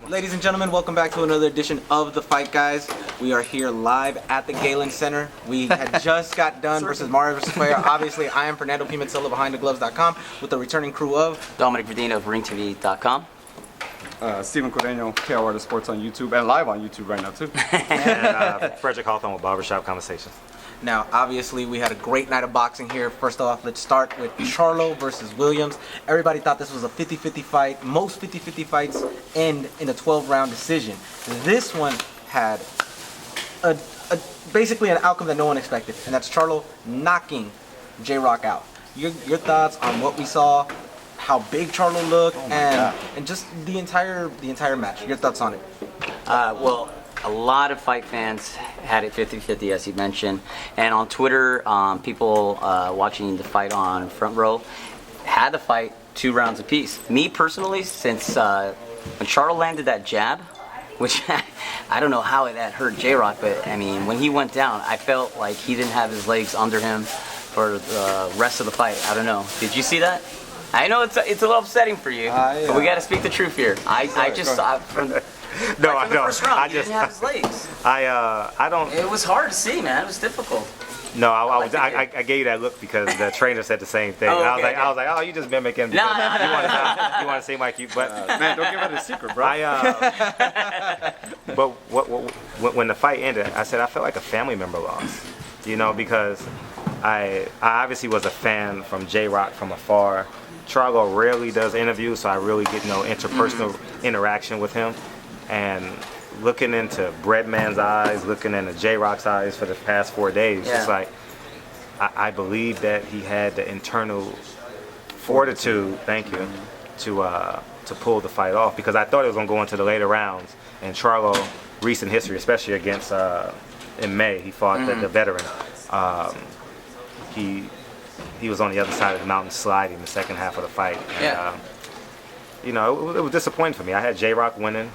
Ladies and gentlemen, welcome back to another edition of The Fight Guys. We are here live at the Galen Center. We had just got done versus Mares-Cuellar. Obviously, I am Fernando Pimentel of BehindTheGloves.com with the returning crew of Dominic Verdino of RingTV.com. Steven Cordeño, KO Artist Sports on YouTube, and live on YouTube right now too. And Frederick Hawthorne with Barbershop Conversations. Now, obviously, we had a great night of boxing here. First off, let's start with Charlo versus Williams. Everybody thought this was a 50-50 fight. Most 50-50 fights end in a 12-round decision. This one had basically an outcome that no one expected, and that's Charlo knocking J-Rock out. Your thoughts on what we saw, how big Charlo looked, and just the entire match. Your thoughts on it? Well, a lot of fight fans had it 50-50, as you mentioned. And on Twitter, people watching the fight on Front Row had the fight 2 rounds apiece. Me personally, since when Charlo landed that jab, which I don't know how that hurt J-Rock, but I mean, when he went down, I felt like he didn't have his legs under him for the rest of the fight. I don't know. Did you see that? I know it's a little upsetting for you, but we got to speak the truth here. I just saw from No, I the don't. first round, he didn't have his legs. I don't. It was hard to see, man. It was difficult. No, I gave you that look because the trainer said the same thing. Oh, And okay, I was like, oh, you just mimicking. No. You want to seem like you, but Man, don't give out his secret, bro. But when the fight ended, I said I felt like a family member lost. You know, because I obviously was a fan from J-Rock from afar. Charlo rarely does interviews, so I really get no interpersonal interaction with him. And looking into Breadman's eyes, looking into J-Rock's eyes for the past 4 days, it's like I believe that he had the internal fortitude, thank you, to pull the fight off, because I thought it was going to go into the later rounds. And Charlo, recent history, especially against in May, he fought the veteran. He was on the other side of the mountain sliding the second half of the fight. And, you know, it was disappointing for me. I had J-Rock winning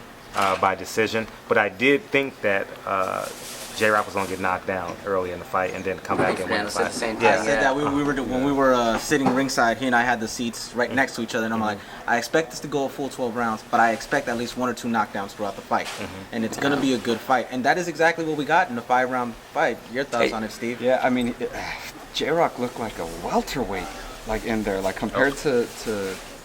by decision, but I did think that J-Rock was going to get knocked down early in the fight and then come back and win the fight. I said that when we were sitting ringside. He and I had the seats right next to each other, and I'm like, I expect this to go a full 12 rounds, but I expect at least 1 or 2 knockdowns throughout the fight, and it's going to be a good fight. And that is exactly what we got in the 5-round fight. Your thoughts on it, Steve? Yeah, I mean, J-Rock looked like a welterweight, like in there, like compared to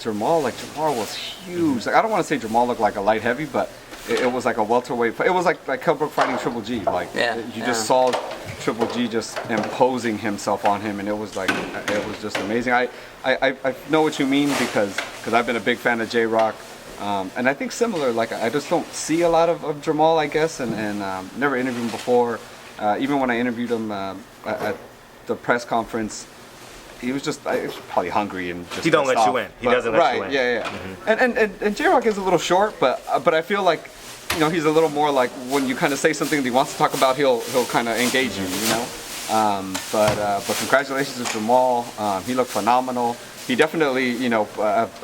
Jamal. Like Jamal was huge. Like I don't want to say Jamal looked like a light heavy, but it was like a welterweight. It was like Kelbrook fighting Triple G. Like you just saw Triple G just imposing himself on him, and it was like it was just amazing. I know what you mean because I've been a big fan of J-Rock, and I think similar. Like I just don't see a lot of Jamal, I guess, and never interviewed him before. Even when I interviewed him at the press conference, he was just probably hungry and just He don't let you in. He doesn't let you in. And J-Rock is a little short, but I feel like, you know, he's a little more like when you kind of say something that he wants to talk about, he'll kind of engage you, you know. But congratulations to Jamal. He looked phenomenal. He definitely, you know,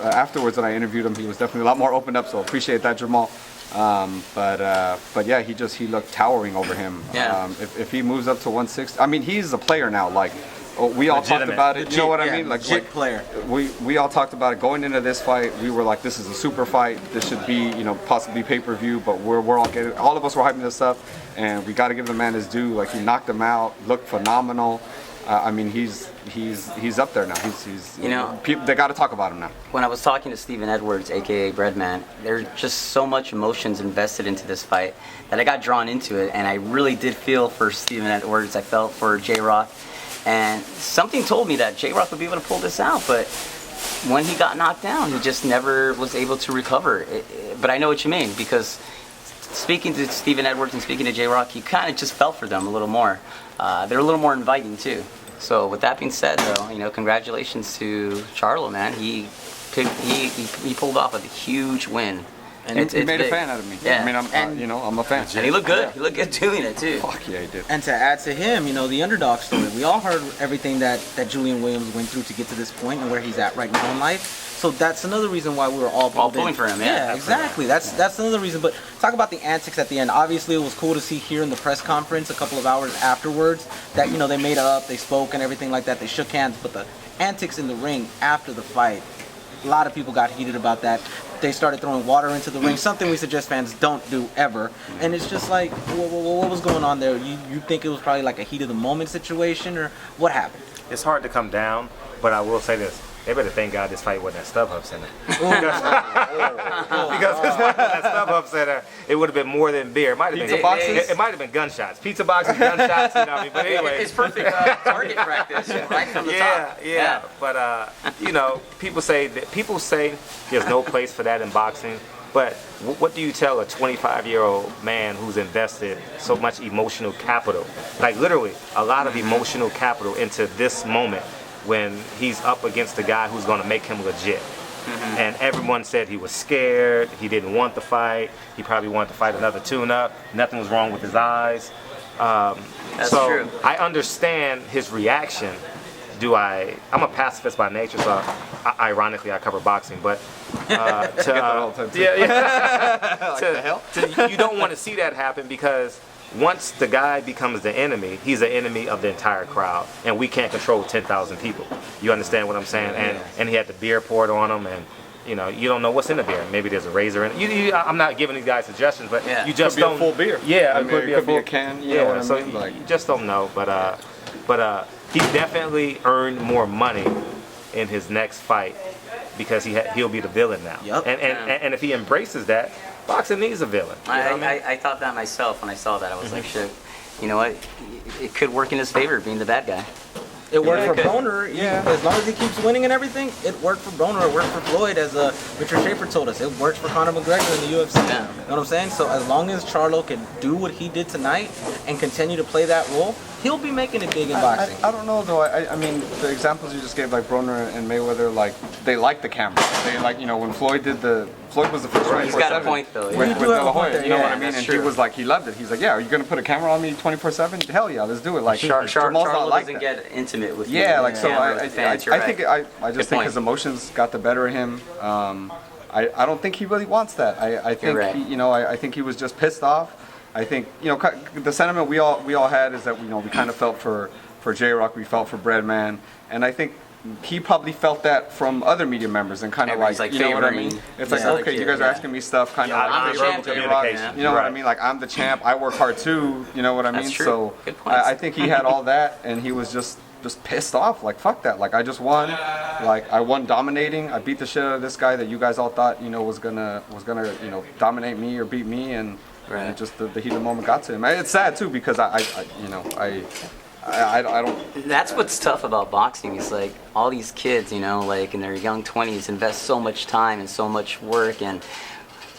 afterwards when I interviewed him, he was definitely a lot more opened up. So appreciate that, Jamal. But yeah, he looked towering over him. If he moves up to 160, I mean, he's a player now. Like we all talked about it. You know what I mean? Like player. We all talked about it going into this fight. We were like, this is a super fight. This should be, you know, possibly pay-per-view. But we're all of us were hyping this up, and we got to give the man his due. Like he knocked him out, looked phenomenal. I mean, he's up there now. He's you know, they got to talk about him now. When I was talking to Steven Edwards, aka Breadman, there's just so much emotions invested into this fight that I got drawn into it, and I really did feel for Steven Edwards. I felt for J-Rock, and something told me that J-Rock would be able to pull this out, but when he got knocked down, he just never was able to recover. But I know what you mean, because speaking to Steven Edwards and speaking to J-Rock, he kind of just felt for them a little more. They're a little more inviting too. So with that being said, though, you know, congratulations to Charlo, man. He pulled off a huge win. And he made a fan out of me. Yeah. I mean, I'm a fan. And he looked good. Yeah. He looked good doing it too. Fuck yeah, he did. And to add to him, you know, the underdog story. We all heard everything that Julian Williams went through to get to this point and where he's at right now in life. So that's another reason why we were all pulling for him. Yeah, exactly. That's another reason. But talk about the antics at the end. Obviously, it was cool to see here in the press conference a couple of hours afterwards that, you know, they made up, they spoke and everything like that. They shook hands. But the antics in the ring after the fight, a lot of people got heated about that. they started throwing water into the ring, something we suggest fans don't do ever. And it's just like, what was going on there? You think it was probably like a heat of the moment situation, or what happened? It's hard to come down, but I will say this. They better thank God this fight wasn't at StubHub Center. Because this fight was at StubHub Center, it would have been more than beer. It might have been boxes? It might have been gunshots. Pizza boxes, gunshots, you know what I mean? But anyway. It's perfect target practice right from the top. Yeah. But you know, people say there's no place for that in boxing. But what do you tell a 25-year-old man who's invested so much emotional capital, like literally a lot of emotional capital into this moment, when he's up against the guy who's going to make him legit? And everyone said he was scared, he didn't want the fight, he probably wanted to fight another tune-up, nothing was wrong with his eyes. That's so true. I understand his reaction. I'm a pacifist by nature, so ironically I cover boxing, but you don't want to see that happen, because once the guy becomes the enemy, he's the enemy of the entire crowd, and we can't control 10,000 people. You understand what I'm saying? And he had the beer poured on him, and you know, you don't know what's in the beer. Maybe there's a razor in it. I'm not giving these guys suggestions, but you just could be don't. a full beer. Yeah, I mean, it could be a can. You yeah, know what I so mean? Like, you just don't know. But he definitely earned more money in his next fight, because he'll be the villain now. Yep. And if he embraces that, boxing needs a villain. You know what I mean? I thought that myself when I saw that. I was like, shit, you know what? It could work in his favor, being the bad guy. It worked for okay. Broner. As long as he keeps winning and everything, it worked for Broner. It worked for Floyd, as Richard Schaefer told us. It worked for Conor McGregor in the UFC. Yeah. You know what I'm saying? So as long as Charlo can do what he did tonight and continue to play that role, he'll be making it big in boxing. I don't know though. I mean, the examples you just gave, like Broner and Mayweather, like they like the camera. They like, you know, when Floyd was the first one. He's got a point though. With You De do have a La point Hoya, there, you know yeah, what I mean? that's And true. he was like, he loved it. He's like, yeah, are you gonna put a camera on me 24/7? Hell yeah, let's do it. Like Jamal's Charlo not like doesn't that. get intimate with you. Yeah, like so. Camera, I fans, you're think right. I just Good think point. his emotions got the better of him. I don't think he really wants that. I think right. I think he was just pissed off. I think the sentiment we all had is that we kind of felt for J-Rock, we felt for Breadman, and I think he probably felt that from other media members and kind of Everybody's like, like you know what I mean? favoring It's the like, other okay, kid, you guys are yeah. asking me stuff kind of Yeah, like I'm the verbal champ, J-Rock. communication. You know what I Right. mean? Like, I'm the champ. I work hard too. You know what I mean? That's true. So Good points. I think he had all that, and he was just pissed off. Like, fuck that. Like, I just won. Like, I won dominating. I beat the shit out of this guy that you guys all thought was gonna dominate me or beat me, and it just the heat of the moment got to him. It's sad too, because I don't. That's what's tough about boxing. Is like all these kids, you know, like in their young 20s, invest so much time and so much work, and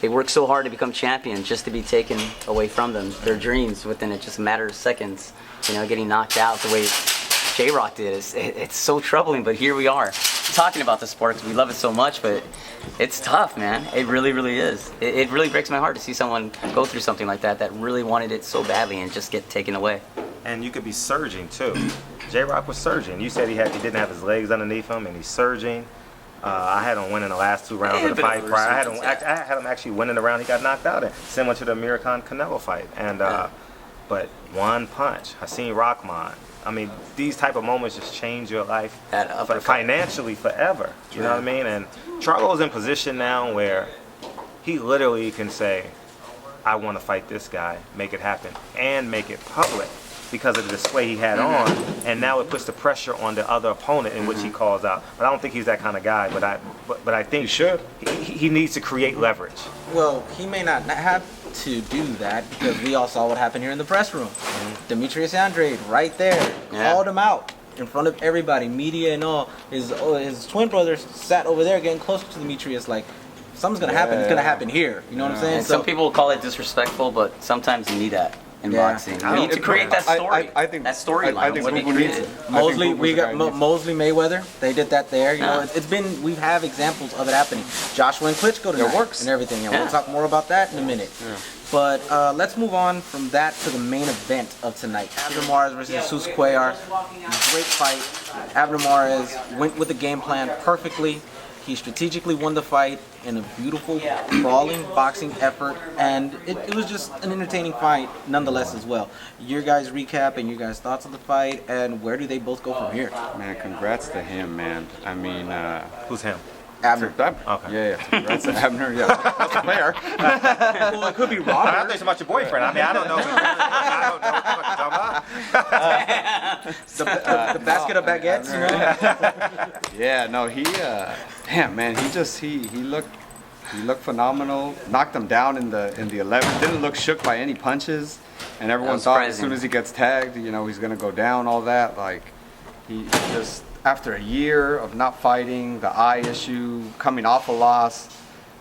they work so hard to become champions, just to be taken away from them, their dreams, within just a matter of seconds. You know, getting knocked out the way J-Rock did. It's so troubling. But here we are talking about the sport because we love it so much. But it's tough, man. It really, really is. It really breaks my heart to see someone go through something like that really wanted it so badly and just get taken away. And you could be surging too. J-Rock was surging. You said he didn't have his legs underneath him, and he's surging. I had him winning the last 2 rounds of the fight prior. I had him actually winning the round he got knocked out in, similar to the Amir Khan Canelo fight. And but one punch, Hasim Rahman. I mean, these type of moments just change your life financially forever. You know what I mean? And Charlo's in position now where he literally can say, I want to fight this guy, make it happen, and make it public because of the display he had on. And now it puts the pressure on the other opponent in which he calls out. But I don't think he's that kind of guy. But I think he needs to create leverage. Well, he may not have to do that because we all saw what happened here in the press room. Demetrius Andrade right there called him out in front of everybody, media and all. His twin brother sat over there getting closer to Demetrius, like, something's gonna happen. It's gonna happen here. You know what I'm saying? And some people will call it disrespectful, but sometimes you need that in boxing. You need to create that story. I think that storyline. I think What Boo he needs created. it. Mosley, I think we Boo was got the guy who needs Mosley Mayweather. They did that there. You know, we have examples of it happening. Joshua and Klitschko tonight works. and everything, and we'll talk more about that in a minute. But let's move on from that to the main event of tonight. Abner Mares versus Jesus Cuellar. Great fight. Abner Mares went with the game plan perfectly. He strategically won the fight in a beautiful, brawling boxing effort, and it was just an entertaining fight nonetheless as well. Your guys' recap and your guys' thoughts on the fight, and where do they both go from here? Man, congrats to him, man. I mean, Who's him? Abner. Okay. Yeah. That's Abner. Yeah, that's a player. Well, it could be I Robert. think it's about your boyfriend. I mean, I don't know. I don't know what you're talking about. The basket of baguettes, you know? Yeah, no, damn man, he looked phenomenal. Knocked him down in the 11. Didn't look shook by any punches, and everyone thought as soon as he gets tagged, you know, he's gonna go down. All that, like, he just, after a year of not fighting, the eye issue, coming off a loss,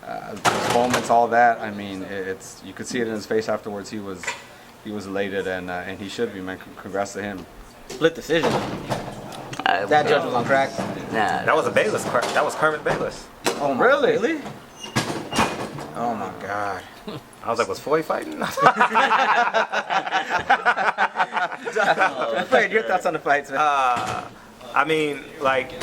those moments, all that. I mean, it's you could see it in his face afterwards. He was elated, and he should be, man. Congrats to him. Split decision. That judge was on crack. Nah, That was a Bayless. That was Kermit Bayless. Oh, really? Oh my God. I was like, was Floyd fighting? Fred, your thoughts on the fights, man? I mean, like,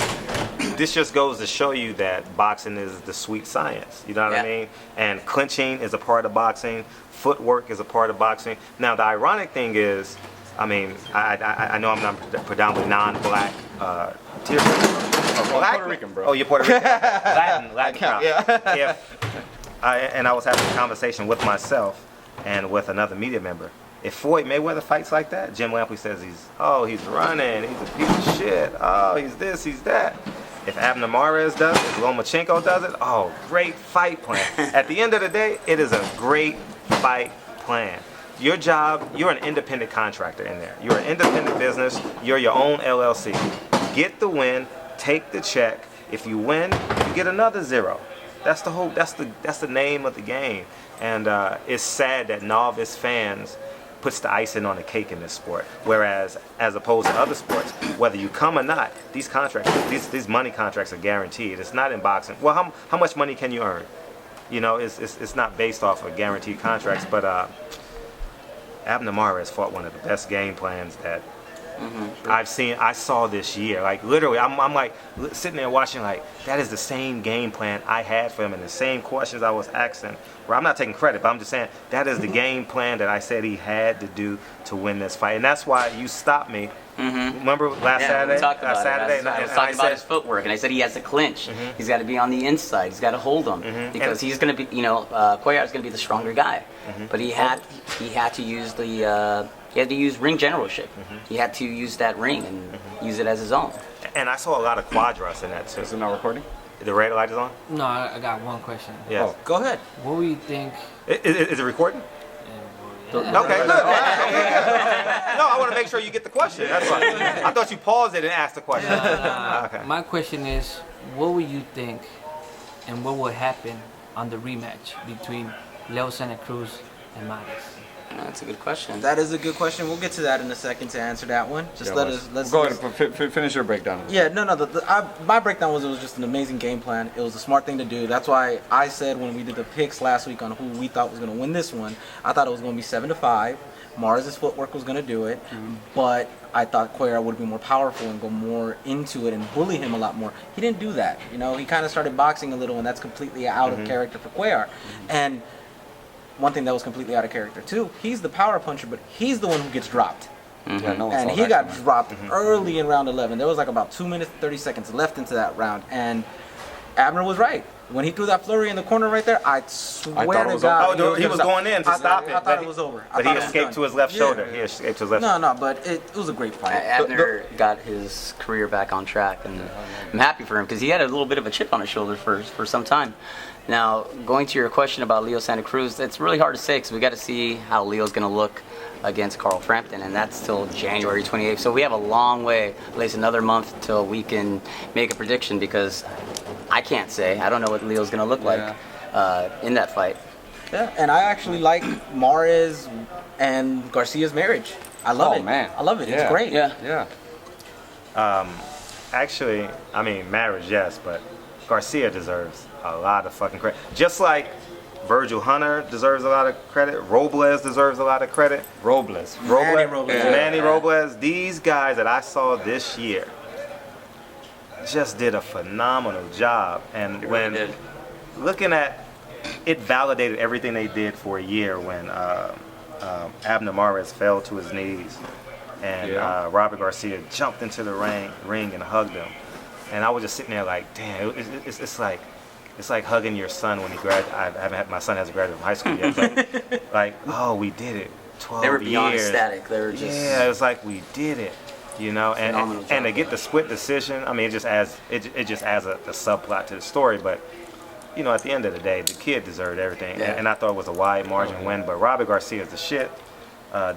this just goes to show you that boxing is the sweet science. You know what I Yeah. mean? And clinching is a part of boxing. Footwork is a part of boxing. Now, the ironic thing is, I mean, I know I'm not predominantly non-black tier. Puerto Rican, bro. Oh, you're Puerto Rican. Latin crowd. Yeah. And I was having a conversation with myself and with another media member. If Floyd Mayweather fights like that, Jim Lampley says he's running, he's a piece of shit, oh, he's this, he's that. If Abner Mares does it, if Lomachenko does it, oh, great fight plan. At the end of the day, it is a great fight plan. Your job, you're an independent contractor in there. You're an independent business. You're your own LLC. Get the win, take the check. If you win, you get another zero. That's the name of the game. And it's sad that novice fans puts the icing on the cake in this sport. Whereas, as opposed to other sports, whether you come or not, these contracts, these money contracts are guaranteed. It's not in boxing. Well, how much money can you earn? You know, it's not based off of guaranteed contracts. But Abner Mares fought one of the best game plans that I saw this year. Like, literally, I'm like sitting there watching, like, that is the same game plan I had for him and the same questions I was asking. Well, I'm not taking credit, but I'm just saying that is the game plan that I said he had to do to win this fight. And that's why you stopped me. Remember last Saturday? We talked about Saturday, it. I was talking about his footwork, and I said he has to clinch. He's got to be on the inside. He's got to hold him because he's going to be, Cuellar is going to be the stronger guy. But he had to use he had to use ring generalship. He had to use that ring and use it as his own. And I saw a lot of quadras in that too. Is it not recording? The red light is on? No, I got one question. Yes. Oh. Go ahead. What do you think? Is it recording? Yeah. Okay, good. No, I want to make sure you get the question. That's fine. I thought you paused it and asked the question. Okay. My question is, what would you think, and what would happen on the rematch between Leo Santa Cruz and Mares? That's a good question. That is a good question. We'll get to that in a second to answer that one. Just let's go ahead and finish your breakdown. Yeah, no. My breakdown was it was just an amazing game plan. It was a smart thing to do. That's why I said when we did the picks last week on who we thought was going to win this one, I thought it was going to be 7-5. Mares' footwork was going to do it, but I thought Cuellar would be more powerful and go more into it and bully him a lot more. He didn't do that. You know, he kind of started boxing a little, and that's completely out of character for Cuellar. And one thing that was completely out of character too, he's the power puncher, but he's the one who gets dropped. Yeah, no one And saw he that got coming. dropped early in round 11. There was like about 2 minutes, 30 seconds left into that round. And Abner was right. When he threw that flurry in the corner right there, I swear thought it to was God. over. Oh, he was going in to stop it. I thought it was over. But he escaped to his left shoulder. He escaped to his left shoulder. No, but it was a great fight. Abner got his career back on track, and I'm happy for him because he had a little bit of a chip on his shoulder for some time. Now, going to your question about Leo Santa Cruz, it's really hard to say because we got to see how Leo's going to look against Carl Frampton, and that's till January 28th. So we have a long way, at least another month, till we can make a prediction because I can't say. I don't know what Leo's going to look like in that fight. Yeah, and I actually like Mares and Garcia's marriage. I love it. Man. I love it. Yeah. It's great. Yeah. Actually, I mean, marriage, yes, but Garcia deserves a lot of fucking credit. Just like Virgil Hunter deserves a lot of credit. Robles deserves a lot of credit. Robles. Manny Robles. These guys that I saw this year just did a phenomenal job. And when looking at it, validated everything they did for a year when Abner Mares fell to his knees and Robert Garcia jumped into the ring and hugged him. and I was just sitting there like, damn, it's like hugging your son when he graduated. I haven't had, my son hasn't graduated from high school yet, but like, oh, we did it. 12 They were beyond years. ecstatic. They were just Yeah, it's like we did it, you know, and to get the split decision. I mean, it just adds a subplot to the story, but. You know, at the end of the day, the kid deserved everything, and I thought it was a wide margin win. But Robert Garcia's the shit.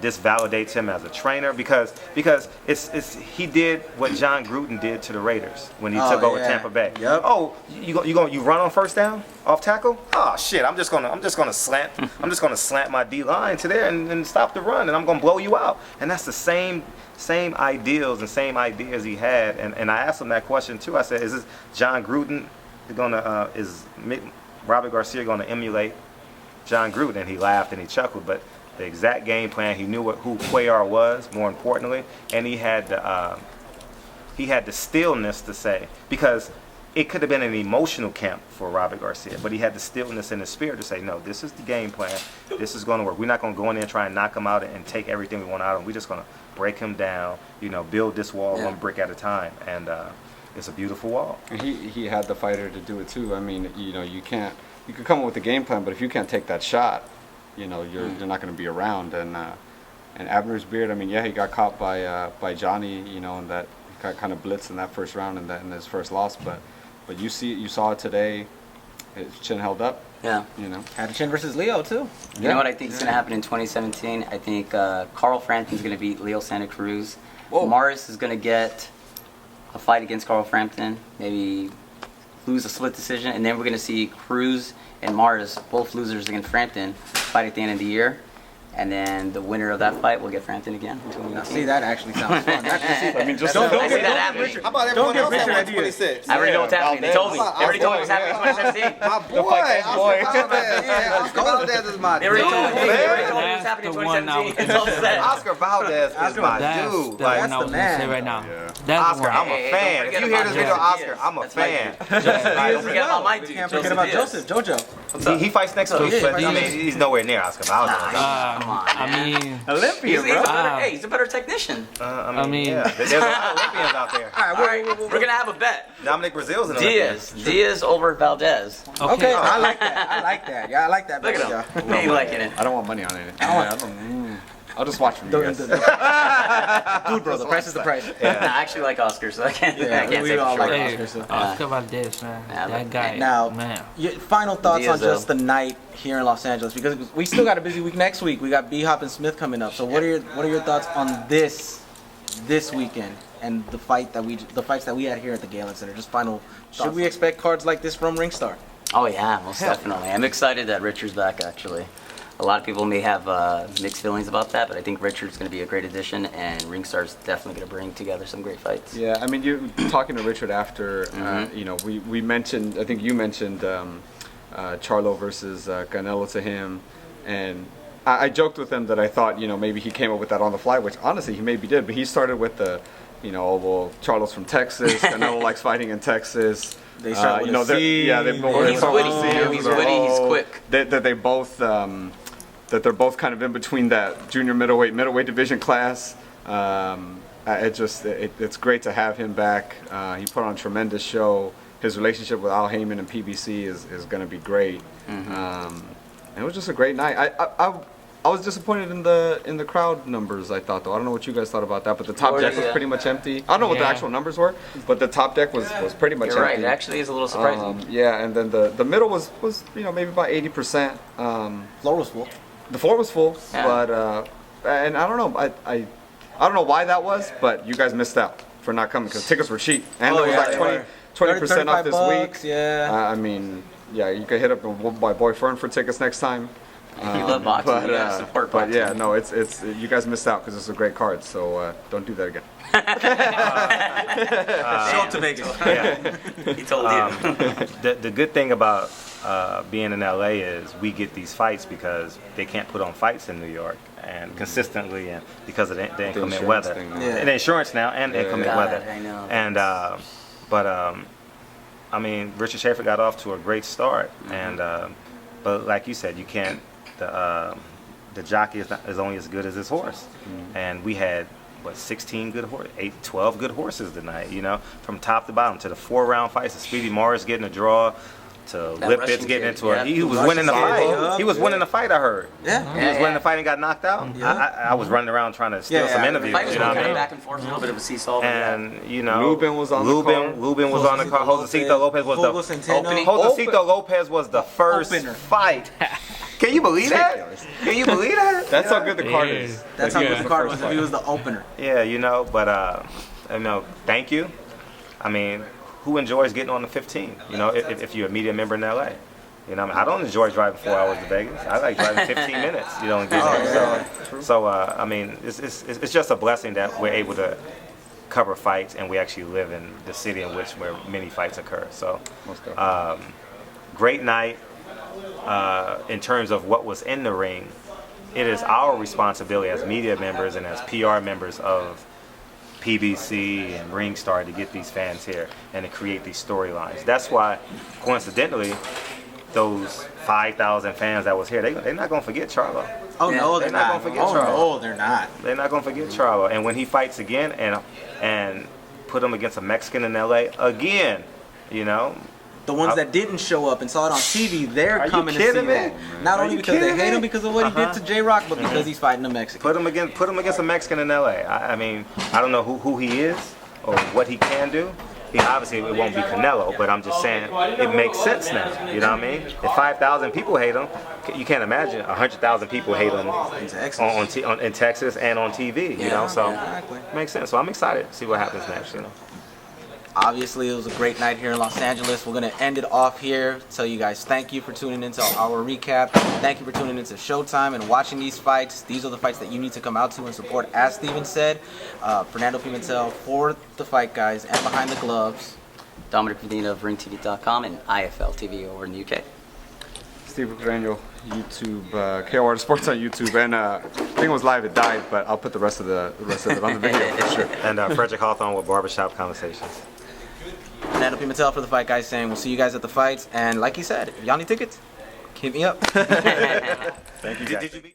This validates him as a trainer because he did what John Gruden did to the Raiders when he took over Tampa Bay. Yep. Oh, you run on first down off tackle? Oh shit! I'm just gonna slant my D line to there and stop the run, and I'm gonna blow you out. And that's the same ideals and same ideas he had. And I asked him that question too. I said, is this John Gruden? Is Robert Garcia going to emulate John Gruden? And he laughed and he chuckled, but the exact game plan, he knew who Cuellar was, more importantly, and he had the stillness to say, because it could have been an emotional camp for Robert Garcia, but he had the stillness in his spirit to say, no, this is the game plan, this is going to work. We're not going to go in there and try and knock him out and take everything we want out of him. We're just going to break him down, build this wall one brick at a time, and it's a beautiful wall. And he had the fighter to do it too. I mean, you can come up with a game plan, but if you can't take that shot, you're not going to be around. And Abner's Beard, I mean, yeah, he got caught by Johnny, and that got kind of blitzed in that first round in his first loss. But you saw it today. His chin held up. Yeah. Had a chin versus Leo too. You know what I think is going to happen in 2017? I think Carl Frampton's going to beat Leo Santa Cruz. Mares is going to get a fight against Carl Frampton, maybe lose a split decision, and then we're going to see Cruz and Mares, both losers against Frampton, fight at the end of the year. And then the winner of that fight will get Frampton again. Now, see, that actually sounds fun. I mean, just don't I see get that happening. How about everyone else at 126? I already know what's happening. They told me. They already told me what's happening in 2017. My boy, Oscar Valdez. Yeah, Oscar Valdez is my They already dude. told me. They already told me what's That's happening in the one I was 2017. It's all set. Oscar Valdez is my That's dude. the Like, one I was the going to say man. right now. Yeah. That's Oscar, the one. I'm a Hey, fan. don't If forget you hear about this video, Joseph Oscar, Diaz. I'm a That's my fan. Don't forget about my dude. Can't forget about Diaz. Jojo. He fights next week, yeah, but I mean, he's nowhere near Oscar Valdez. Come on, I man. mean, Olympia, He's a bro. better, he's a better technician. I mean, mean- there's a lot of Olympians out there. All right, we're going to have a bet. Dominic Brazil's an Olympian. Diaz over Valdez. Okay, I like that. Yeah, I like that. Look at Yeah. him. He ain't liking it. I don't want money on it. I'll just watch from you guys. Dude, bro, the price is the price. I actually like Oscar, so I can't say we for all sure. like hey, Oscar, so. Oscar Valdez, man. Yeah, That guy, Now, man. your final thoughts Diaz, on just the night here in Los Angeles, because we still got a busy week next week. We got B-Hop and Smith coming up. So what are your thoughts on this weekend and the fights that we had here at the Galen Center? Just final. Should we expect cards like this from Ringstar? Oh yeah, most definitely. I'm excited that Richard's back. Actually, a lot of people may have mixed feelings about that, but I think Richard's going to be a great addition, and Ringstar's definitely going to bring together some great fights. Yeah, I mean, you talking to Richard after, we mentioned, I think you mentioned Charlo versus Canelo to him, and I joked with him that I thought, maybe he came up with that on the fly, which honestly he maybe did, but he started with the, Charlo's from Texas, Canelo likes fighting in Texas. They start with a they're- C. yeah, they He's start with witty. C's He's or witty. He's O. quick. That they both that they're both kind of in between that junior middleweight division class. It's great to have him back. He put on a tremendous show. His relationship with Al Heyman and PBC is going to be great. It was just a great night. I was disappointed in the crowd numbers. I thought though. I don't know what you guys thought about that, but the top deck was pretty much empty. I don't know what the Yeah. actual numbers were, but the top deck was pretty much You're right. empty. It actually is a little surprising. Yeah, and then the middle was maybe about 80%. Floor was full. The floor was full, Yeah. but and I don't know. I don't know why that was, but you guys missed out for not coming because tickets were cheap, and Oh, it was yeah, like they 20% off this $35, week. yeah. I mean, yeah, you could hit up my boy Fern for tickets next time. You love boxing. You gotta support but boxing. yeah, no, it's you guys missed out because it's a great card. So don't do that again. Show up to Vegas. He told you. The good thing about being in LA is we get these fights because they can't put on fights in New York and consistently, and because of the inclement insurance weather, thing now. Yeah. the insurance now and the inclement God, weather. I know. And I mean, Richard Schaefer got off to a great start, and but like you said, you can't. The jockey is only as good as his horse, and we had 16 good horses, 12 good horses tonight, you know, from top to bottom, to the 4-round fights, to Speedy Morris getting a draw, to That Lipitz Russian getting kid, into yeah. it. He was Russian winning the kid, fight. yeah. He was winning the fight, I heard. Yeah. He was winning the fight and got knocked out. Yeah. I was running around trying to steal Yeah, some yeah. interviews, The fight was you know what going I mean? back and forth, a little bit of a seesaw. but yeah. And you know, Lubin was on the card. Lubin was on the card. Josecito Lopez was Hugo the Centeno. Josecito Lopez was the first Opener. fight. Can you believe that? Can you believe that? That's how good the card is. That's how good the card was. If he was the opener. Yeah, you know, but you know, thank you. I mean, who enjoys getting on the 15? You know, if you're a media member in LA. You know, I don't enjoy driving 4 hours to Vegas. I like driving 15 minutes. You know, and getting there. So I mean, it's just a blessing that we're able to cover fights and we actually live in the city in which where many fights occur. So, great night. In terms of what was in the ring, it is our responsibility as media members and as PR members of PBC and Ringstar to get these fans here and to create these storylines. That's why, coincidentally, those 5,000 fans that was here, they're not going to forget Charlo. Oh no, they're They're not not. gonna forget Oh Charlo. no, they're not. They're not going to forget Charlo. And when he fights again and put him against a Mexican in LA again, you know, The ones that didn't show up and saw it on TV, they're Are you coming to see kidding me? that. Not Are only you because they kidding hate me? him because of what he did to J-Rock, but because he's fighting a Mexican. put him against a Mexican in LA. I mean, I don't know who he is or what he can do. He obviously it won't be Canelo, but I'm just saying it makes sense now. You know what I mean? If 5,000 people hate him, you can't imagine 100,000 people hate him In Texas. in Texas and on TV. You know, so exactly. it makes sense. So I'm excited to see what happens next. You know. Obviously, it was a great night here in Los Angeles. We're going to end it off here. Tell you guys thank you for tuning into our recap. Thank you for tuning into Showtime and watching these fights. These are the fights that you need to come out to and support, as Steven said. Fernando Pimentel for The Fight Guys and Behind the Gloves. Dominic Medina of RingTV.com and IFL TV over in the UK. Steve Granio, YouTube, KOR Sports on YouTube, and I think it was live. It died, but I'll put the rest of it on the video for sure. And Frederick Hawthorne with Barbershop Conversations. Fernando Pimentel for The Fight Guys saying we'll see you guys at the fights. And like he said, if y'all need tickets, hit me up. Thank you. Did you